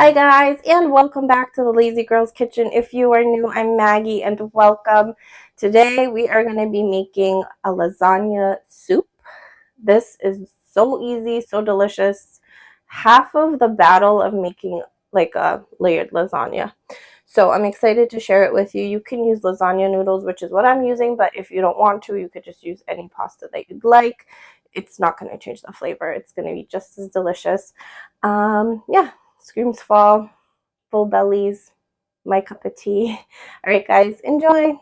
Hi guys, and welcome back to the Lazy Girls Kitchen. If you are new, I'm Maggie and welcome. Today we are going to be making a lasagna soup. This is so easy, so delicious. Half of the battle of making like a layered lasagna. So I'm excited to share it with you. You can use lasagna noodles, which is what I'm using, but if you don't want to, you could just use any pasta that you'd like. It's not going to change the flavor. It's going to be just as delicious. Yeah, screams fall, full bellies, my cup of tea. All right, guys, enjoy.